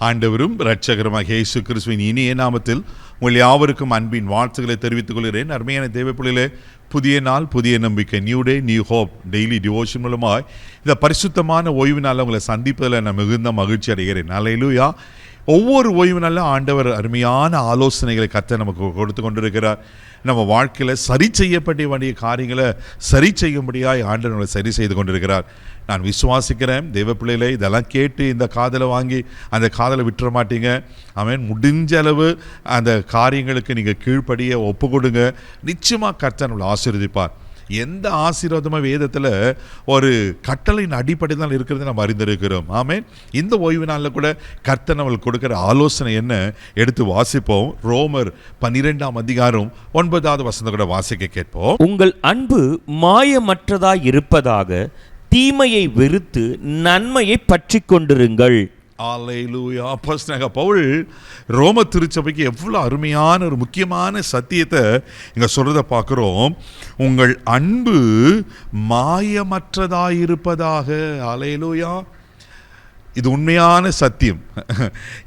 ஆண்டவரும் இரட்சகருமாக இயேசு கிறிஸ்துவின் இனிய நாமத்தில் உங்கள் யாவருக்கும் அன்பின் வாழ்த்துக்களை தெரிவித்துக் கொள்கிறேன். அருமையான தேவப்பிள்ளைகளே, புதிய நாள், புதிய நம்பிக்கை, new day new hope daily devotion மூலமாக இந்த பரிசுத்தமான ஓய்வு நாளில் உங்களை சந்திப்பதில் நான் மிகுந்த மகிழ்ச்சி அடைகிறேன். அல்லேலூயா. ஒவ்வொரு ஓய்வு நாளிலும் ஆண்டவர் அருமையான ஆலோசனைகளை கர்த்தர் நமக்கு கொடுத்து கொண்டிருக்கிறார். நம்ம வாழ்க்கையில் சரி செய்யப்பட வேண்டிய காரியங்களை சரி செய்யும்படியாக ஆண்டவர் நம்மளை சரி செய்து கொண்டிருக்கிறார். நான் விசுவாசிக்கிறேன் தேவப்பிள்ளையிலே, இதெல்லாம் கேட்டு இந்த காதலை வாங்கி அந்த காதலை விட்டுற மாட்டீங்க. அவன் முடிஞ்ச அளவு அந்த காரியங்களுக்கு நீங்கள் கீழ்ப்படிய ஒப்பு கொடுங்க. நிச்சயமாக கர்த்தர் நம்மளை ஆசீர்வதிப்பார். எந்த ஆசீர்வாதமாக வேதத்தில் ஒரு கட்டளையின் அடிப்படை தான் இருக்கிறது நம்ம அறிந்திருக்கிறோம். ஆமென். இந்த ஓய்வு நாளில் கூட கர்த்தர் நம்மளுக்கு கொடுக்குற ஆலோசனை என்ன எடுத்து வாசிப்போம். ரோமர் 12ஆம் அதிகாரம் 9வது வசனம் கூட வாசிக்க கேட்போம். உங்கள் அன்பு மாயமற்றதாய் இருப்பதாக தீமையை வெறுத்து நன்மையை பற்றி கொண்டிருங்கள். அல்லேலூயா. அப்போஸ்தலனாகிய பவுல் ரோம திருச்சபைக்கு எவ்வளோ அருமையான ஒரு முக்கியமான சத்தியத்தை இங்கே சொல்கிறத பார்க்குறோம். உங்கள் அன்பு மாயமற்றதாயிருப்பதாக. அல்லேலூயா. இது உண்மையான சத்தியம்.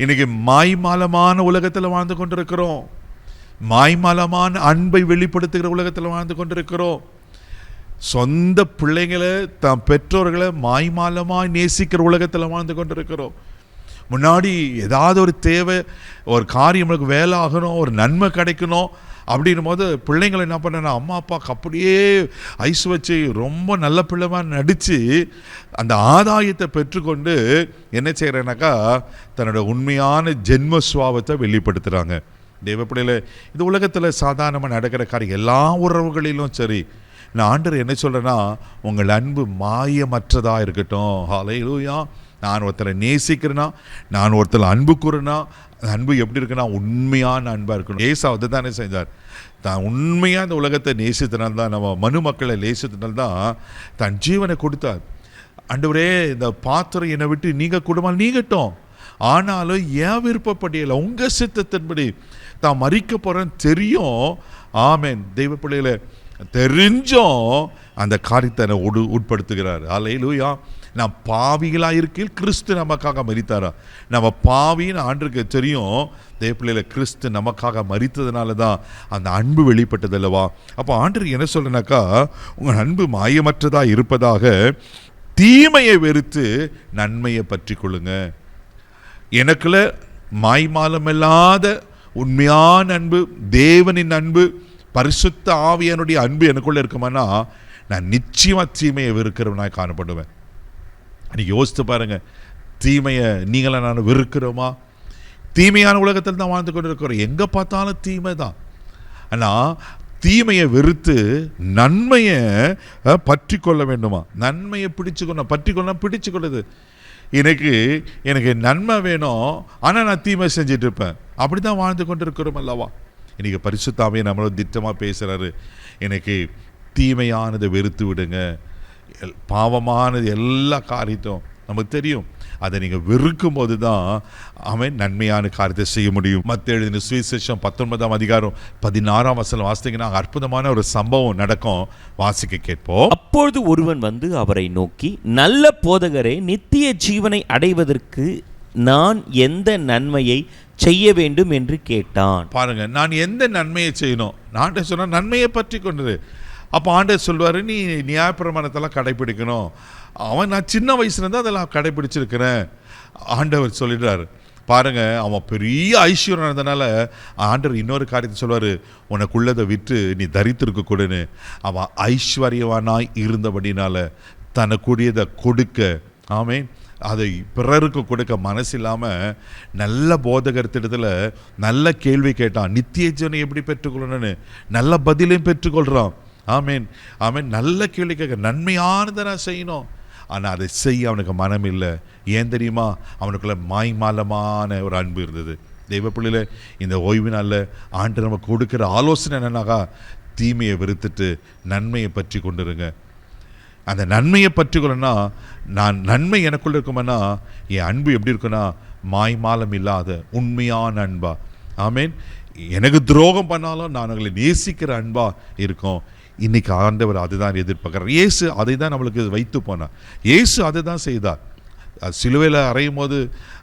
இன்னைக்கு மாய்மாலமான உலகத்தில் வாழ்ந்து கொண்டிருக்கிறோம். மாய்மாலமான அன்பை வெளிப்படுத்துகிற உலகத்தில் வாழ்ந்து கொண்டிருக்கிறோம். சொந்த பிள்ளைங்களை தம் பெற்றோர்களை மாய்மாலமாக நேசிக்கிற உலகத்தில் வாழ்ந்து கொண்டிருக்கிறோம். முன்னாடி ஏதாவது ஒரு தேவை, ஒரு காரியம், நமக்கு வேலை ஆகணும், ஒரு நன்மை கிடைக்கணும் அப்படின்னும் போது பிள்ளைங்களை என்ன பண்ணேன்னா அம்மா அப்பாவுக்கு அப்படியே ஐஸ் வச்சு ரொம்ப நல்ல பிள்ளைமாக நடித்து அந்த ஆதாயத்தை பெற்றுக்கொண்டு என்ன செய்கிறேன்னாக்கா தன்னோட உண்மையான ஜென்ம சுவாபத்தை வெளிப்படுத்துகிறாங்க. தேவப்பிள்ளையில் இது உலகத்தில் சாதாரணமாக நடக்கிற காரியம். எல்லா உறவுகளிலும் சரி, நான் ஆண்டவர் என்ன சொல்கிறேன்னா, உங்கள் அன்பு மாயமற்றதாக இருக்கட்டும். ஹல்லேலூயா. நான் ஒருத்தரை நேசிக்கிறேன்னா, நான் ஒருத்தர் அன்பு கூறுனா, அன்பு எப்படி இருக்குன்னா உண்மையான அன்பாக இருக்கணும். ஏசு அதை தானே செஞ்சார். தான் உண்மையாக இந்த உலகத்தை நேசித்தனால்தான், நம்ம மனு மக்களை நேசித்தனால்தான் தன் ஜீவனை கொடுத்தார். ஆண்டவரே, இந்த பாத்திரம் என்னை விட்டு நீங்கள் குடும்பம் நீங்கட்டும், ஆனாலும் ஏன் விருப்பப்படியலை உங்கள் சித்தத்தின்படி தான் மறிக்க போகிறேன்னு தெரியும். ஆமென். தெய்வ பிள்ளைகளை தெரிஞ்சும் அந்த காரியத்தை உட்படுத்துகிறார். அல்லேலூயா. நான் பாவிகளாக இருக்கையில் கிறிஸ்து நமக்காக மரித்தாரா? நம்ம பாவின்னு ஆண்டுக்கு தெரியும். தேவப்பிள்ளையில கிறிஸ்து நமக்காக மரித்ததுனால தான் அந்த அன்பு வெளிப்பட்டது அல்லவா? அப்போ ஆண்டு என்ன சொல்றேனாக்கா, உங்கள் அன்பு மாயமற்றதாக இருப்பதாக தீமையை வெறுத்து நன்மையை பற்றி கொள்ளுங்க. எனக்குள்ள மாய்மாலம் இல்லாத உண்மையான அன்பு, தேவனின் அன்பு, பரிசுத்த ஆவியானுடைய அன்பு எனக்குள்ள இருக்குமானா நான் நிச்சயமாக தீமையை வெறுக்கிறவனாக காணப்படுவேன். அன்றைக்கி யோசித்து பாருங்கள், தீமையை நீங்களா நான் வெறுக்கிறோமா? தீமையான உலகத்தில் தான் வாழ்ந்து கொண்டு இருக்கிறோம். எங்கே பார்த்தாலும் தீமை தான். ஆனால் தீமையை வெறுத்து நன்மையை பற்றி கொள்ள வேண்டுமா? நன்மையை பற்றி கொள்ளுது. எனக்கு நன்மை வேணும், ஆனால் நான் தீமை செஞ்சுட்டு இருப்பேன். அப்படி தான் வாழ்ந்து கொண்டு இருக்கிறோம் அல்லவா? இன்றைக்கி பரிசுத்த ஆவியானவர் நம்மளோட திட்டமாக பேசுகிறாரு. எனக்கு தீமையானதை வெறுத்து விடுங்க. பாவமானது எல்லா காரியத்தையும் நமக்கு தெரியும். அதை நீங்கள் வெறுக்கும் போது தான் அவன் நன்மையான காரியத்தை செய்ய முடியும். மத்தேயு எழுதின சுவிசேஷம் 19ஆம் அதிகாரம் 16ஆம் வசனம் வாசித்தீங்கன்னா அற்புதமான ஒரு சம்பவம் நடக்கும். வாசிக்க கேட்போம். அப்பொழுது ஒருவன் வந்து அவரை நோக்கி, நல்ல போதகரே, நித்திய ஜீவனை அடைவதற்கு நான் எந்த நன்மையை செய்ய வேண்டும் என்று கேட்டான். பாருங்க, நான் எந்த நன்மையை செய்யணும்? நான் சொன்ன நன்மையை பற்றி கொண்டது. அப்போ ஆண்டவர் சொல்வார், நீ நியாயப்பிரமாணத்தெல்லாம் கடைப்பிடிக்கணும். நான் சின்ன வயசுலேருந்து அதெல்லாம் கடைப்பிடிச்சிருக்கிறேன். ஆண்டவர் சொல்லிடுறார். பாருங்க, அவன் பெரிய ஐஸ்வர்யம் இருந்தனால ஆண்டவர் இன்னொரு காரியத்தை சொல்வார், உனக்குள்ளதை விற்று நீ தரித்திருக்க கூடன்னு. அவன் ஐஸ்வர்யவானாய் இருந்தபடினால தனக்குரியதை கொடுக்க, ஆமென், அதை பிறருக்கு கொடுக்க மனசு இல்லாமல் நல்ல போதகத்திடத்தில் நல்ல கேள்வி கேட்டான். நித்திய ஜீவனை எப்படி பெற்றுக்கொள்ளணும்னு நல்ல பதிலையும் பெற்றுக்கொள்கிறான். ஆமேன் ஆமேன். நல்ல கேள்வி கேட்க, நன்மையானதை நான் செய்யணும், ஆனால் அதை செய்ய அவனுக்கு மனம் இல்லை. ஏன் தெரியுமா? அவனுக்குள்ள மாய்மாலமான ஒரு அன்பு இருந்தது. தெய்வ பிள்ளையில இந்த ஓய்வு நாளில் ஆண்டு நமக்கு கொடுக்குற ஆலோசனை என்னன்னாக்கா, தீமையை வெறுத்துட்டு நன்மையை பற்றி கொண்டுருங்க. அந்த நன்மையை பற்றி கொள்ளனா, நான் நன்மை எனக்குள்ள இருக்குமானா என் அன்பு எப்படி இருக்குன்னா மாய்மாலம் இல்லாத உண்மையான அன்பா. ஆமேன். எனக்கு துரோகம் பண்ணாலும் நான் அவங்களை நேசிக்கிற அன்பா இருக்கும். இன்னைக்கு ஆண்டவர் அதுதான் எதிர்பார்க்கிறார். இயேசு அதை தான் நம்மளுக்கு வைத்து போனார். இயேசு அதை தான் செய்தார். சிலுவையில் அறையும் போது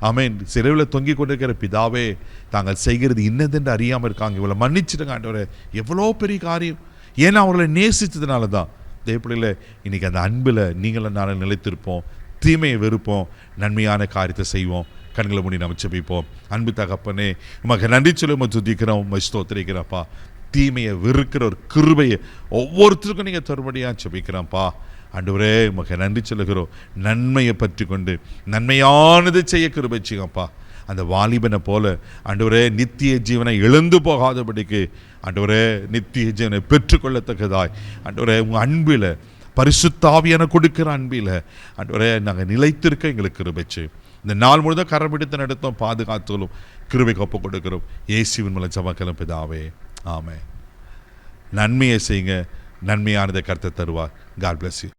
ஆமென், சிலுவையில் தொங்கி கொண்டிருக்கிற பிதாவே, தாங்கள் செய்கிறது இன்னதென்று அறியாமல் இருக்காங்க, இவளை மன்னிச்சிடுங்க ஆண்டவரே. எவ்வளோ பெரிய காரியம். ஏன்னா அவர்களை நேசித்ததுனால தான். தேவப்பிள்ளையில் இன்னைக்கு அந்த அன்பில் நீங்களும் நானும் நிலைத்திருப்போம், தீமையை வெறுப்போம், நன்மையான காரியத்தை செய்வோம். கண்களை மூடி நம்ம ஜெபிப்போம். அன்பு தகப்பனே, உமக்கு நன்றி சொல்லி உம்மை துதிக்கிறோம், உம்மை ஸ்தோத்திரிக்கிறோம்ப்பா. தீமையை வெறுக்கிற ஒரு கிருபையை ஒவ்வொருத்தருக்கும் நீங்கள் தரும்படியாக ஜெபிக்கிறோம்ப்பா. ஆண்டவரே, உமக்கு நன்றி சொல்லுகிறோம். நன்மையை பற்றி கொண்டு நன்மையானது செய்ய கிருபை செய்யுங்கப்பா. அந்த வாலிபனை போல ஆண்டவரே, நித்திய ஜீவனை இழந்து போகாதபடிக்கு ஆண்டவரே, நித்திய ஜீவனை பெற்றுக்கொள்ளத்தக்கதாய் ஆண்டவரே, உங்கள் அன்பில், பரிசுத்த ஆவியான கொடுக்கிற அன்பில் ஆண்டவரே நாங்கள் நிலைத்திருக்க எங்களுக்கு கிருபை செய்யும். இந்த நாள் முழுதும் கரம் பிடித்து நடத்தும், பாதுகாத்தலும் கிருபைக்கு ஒப்பு கொடுக்கிறோம். இயேசுவின் மூலம் ஜெபக்கிறோம் பிதாவே, ஆமென். நன்மையை செய்யுங்க, நன்மையானதை கர்த்தர் தருவார். God bless you.